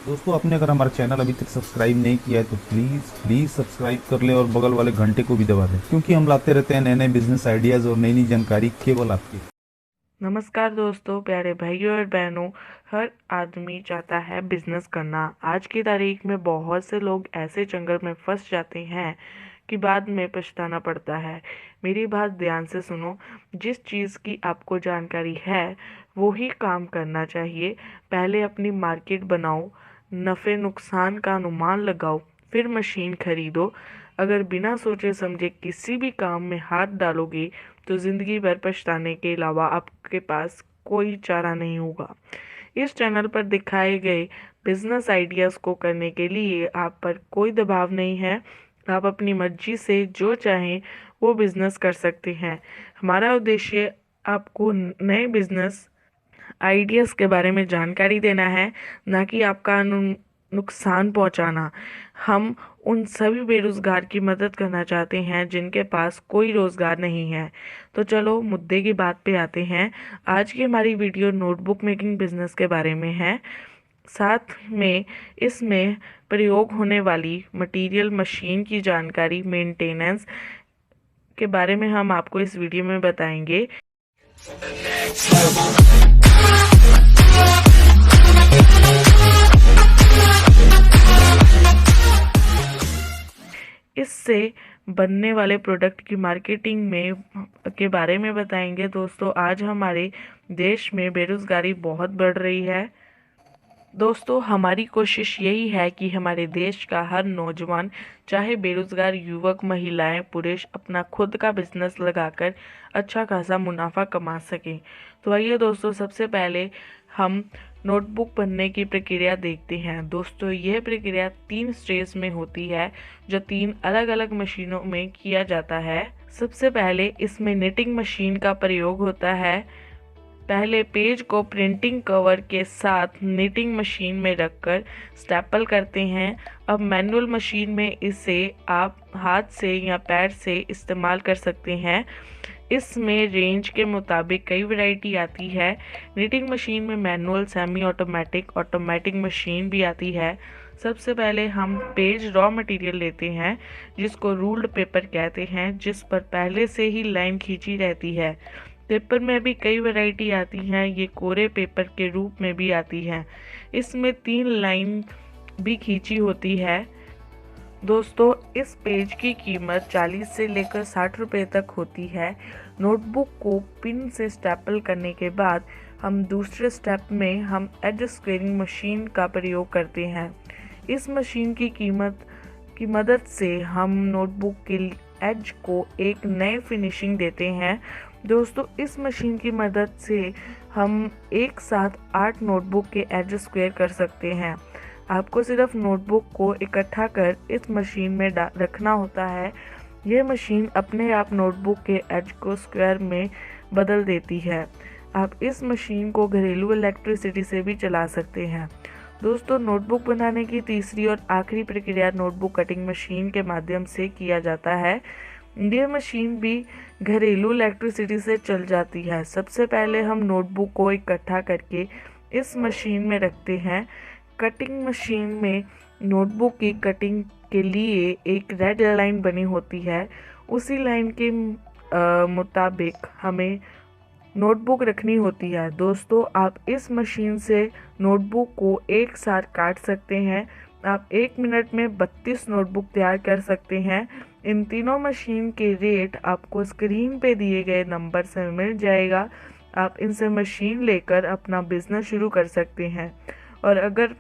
दोस्तों, आपने अगर हमारा चैनल अभी तक सब्सक्राइब नहीं किया है तो प्लीज़ सब्सक्राइब कर लें और बगल वाले घंटे को भी दबा दें, क्योंकि हम लाते रहते हैं नए नए बिजनेस आइडियाज़ और नई नई जानकारी केवल आपके। नमस्कार दोस्तों, प्यारे भाइयों और बहनों। हर आदमी चाहता है बिजनेस करना। आज की तारीख में बहुत से लोग ऐसे जंगल में फंस जाते हैं कि बाद में पछताना पड़ता है। मेरी बात ध्यान से सुनो। जिस चीज़ की आपको जानकारी है वो ही काम करना चाहिए। पहले अपनी मार्केट बनाओ, नफ़े नुकसान का अनुमान लगाओ, फिर मशीन खरीदो। अगर बिना सोचे समझे किसी भी काम में हाथ डालोगे तो ज़िंदगी भर पछताने के अलावा आपके पास कोई चारा नहीं होगा। इस चैनल पर दिखाए गए बिजनेस आइडियाज़ को करने के लिए आप पर कोई दबाव नहीं है। आप अपनी मर्जी से जो चाहें वो बिजनेस कर सकते हैं। हमारा उद्देश्य आपको नए बिजनेस आइडियाज़ के बारे में जानकारी देना है, ना कि आपका नुकसान पहुंचाना। हम उन सभी बेरोजगार की मदद करना चाहते हैं जिनके पास कोई रोजगार नहीं है। तो चलो मुद्दे की बात पे आते हैं। आज की हमारी वीडियो नोटबुक मेकिंग बिजनेस के बारे में है। साथ में इसमें प्रयोग होने वाली मटेरियल, मशीन की जानकारी, मेंटेनेंस के बारे में हम आपको इस वीडियो में बताएंगे। इससे बनने वाले प्रोडक्ट की मार्केटिंग में के बारे में बताएंगे। दोस्तों, आज हमारे देश में बेरोजगारी बहुत बढ़ रही है। दोस्तों, हमारी कोशिश यही है कि हमारे देश का हर नौजवान, चाहे बेरोजगार युवक, महिलाएं, पुरुष, अपना खुद का बिजनेस लगाकर अच्छा खासा मुनाफा कमा सकें। तो आइए दोस्तों, सबसे पहले हम नोटबुक बनने की प्रक्रिया देखते हैं। दोस्तों, यह प्रक्रिया 3 स्टेज में होती है जो 3 अलग अलग मशीनों में किया जाता है। सबसे पहले इसमें निटिंग मशीन का प्रयोग होता है। पहले पेज को प्रिंटिंग कवर के साथ निटिंग मशीन में रखकर स्टेपल करते हैं। अब मैनुअल मशीन में इसे आप हाथ से या पैर से इस्तेमाल कर सकते हैं। इसमें रेंज के मुताबिक कई वैरायटी आती है। निटिंग मशीन में manual, semi automatic, automatic machine भी आती है। सबसे पहले हम पेज रॉ मटेरियल लेते हैं जिसको रूल्ड पेपर कहते हैं, जिस पर पहले से ही लाइन खींची रहती है। पेपर में भी कई वैरायटी आती हैं। ये कोरे पेपर के रूप में भी आती है। इसमें 3 लाइन भी खींची होती है। दोस्तों, इस पेज की कीमत 40 से लेकर 60 रुपये तक होती है। नोटबुक को पिन से स्टेपल करने के बाद हम दूसरे स्टेप में हम एज स्क्वेयरिंग मशीन का प्रयोग करते हैं। इस मशीन की मदद से हम नोटबुक के एज को एक नए फिनिशिंग देते हैं। दोस्तों, इस मशीन की मदद से हम एक साथ 8 नोटबुक के एज स्क्वेयर कर सकते हैं। आपको सिर्फ नोटबुक को इकट्ठा कर इस मशीन में रखना होता है। यह मशीन अपने आप नोटबुक के एज को स्क्वायर में बदल देती है। आप इस मशीन को घरेलू इलेक्ट्रिसिटी से भी चला सकते हैं। दोस्तों, नोटबुक बनाने की तीसरी और आखिरी प्रक्रिया नोटबुक कटिंग मशीन के माध्यम से किया जाता है। यह मशीन भी घरेलू इलेक्ट्रिसिटी से चल जाती है। सबसे पहले हम नोटबुक को इकट्ठा करके इस मशीन में रखते हैं। कटिंग मशीन में नोटबुक की कटिंग के लिए एक रेड लाइन बनी होती है। उसी लाइन के मुताबिक हमें नोटबुक रखनी होती है। दोस्तों, आप इस मशीन से नोटबुक को एक साथ काट सकते हैं। आप 1 मिनट में 32 नोटबुक तैयार कर सकते हैं। इन तीनों मशीन के रेट आपको स्क्रीन पे दिए गए नंबर से मिल जाएगा। आप इनसे मशीन लेकर अपना बिजनेस शुरू कर सकते हैं। और अगर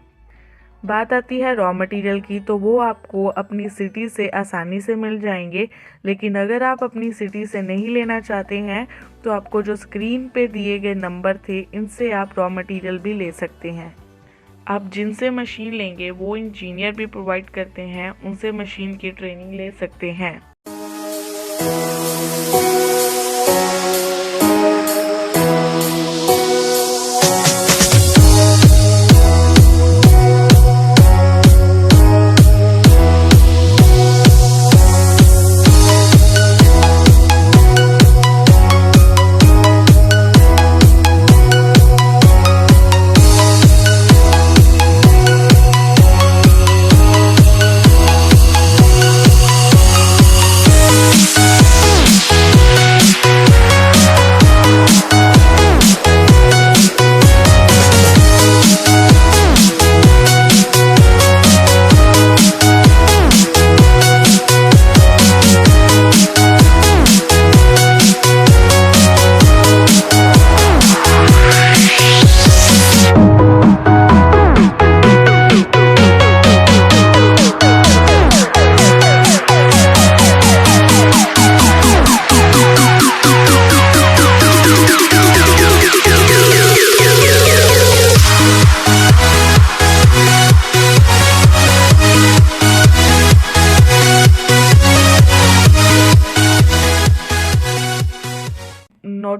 बात आती है रॉ मटेरियल की, तो वो आपको अपनी सिटी से आसानी से मिल जाएंगे। लेकिन अगर आप अपनी सिटी से नहीं लेना चाहते हैं तो आपको जो स्क्रीन पे दिए गए नंबर थे, इनसे आप रॉ मटेरियल भी ले सकते हैं। आप जिनसे मशीन लेंगे वो इंजीनियर भी प्रोवाइड करते हैं, उनसे मशीन की ट्रेनिंग ले सकते हैं।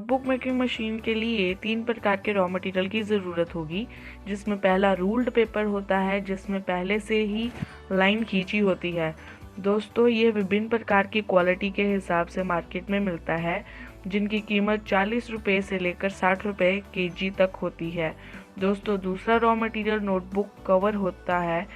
नोटबुक मेकिंग मशीन के लिए 3 प्रकार के रॉ मटेरियल की ज़रूरत होगी, जिसमें पहला रूल्ड पेपर होता है, जिसमें पहले से ही लाइन खींची होती है। दोस्तों, ये विभिन्न प्रकार की क्वालिटी के हिसाब से मार्केट में मिलता है, जिनकी कीमत 40 रुपये से लेकर 60 रुपये केजी तक होती है। दोस्तों, दूसरा रॉ मटेरियल नोटबुक कवर होता है,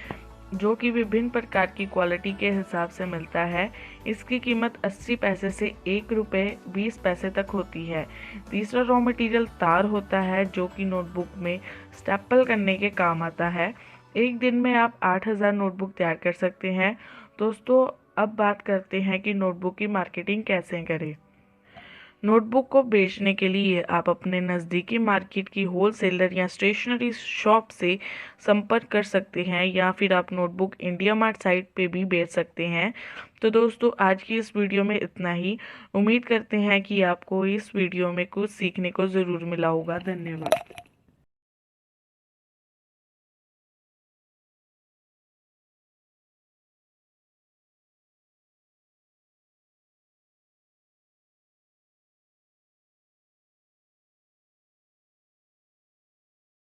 जो कि विभिन्न प्रकार की क्वालिटी के हिसाब से मिलता है। इसकी कीमत 80 पैसे से 1 रुपये 20 पैसे तक होती है। तीसरा रॉ मटेरियल तार होता है, जो कि नोटबुक में स्टेपल करने के काम आता है। एक दिन में आप 8000 नोटबुक तैयार कर सकते हैं। दोस्तों, अब बात करते हैं कि नोटबुक की मार्केटिंग कैसे करें। नोटबुक को बेचने के लिए आप अपने नज़दीकी मार्केट की होलसेलर या स्टेशनरी शॉप से संपर्क कर सकते हैं, या फिर आप नोटबुक इंडिया मार्ट साइट पे भी बेच सकते हैं। तो दोस्तों, आज की इस वीडियो में इतना ही। उम्मीद करते हैं कि आपको इस वीडियो में कुछ सीखने को ज़रूर मिला होगा। धन्यवाद।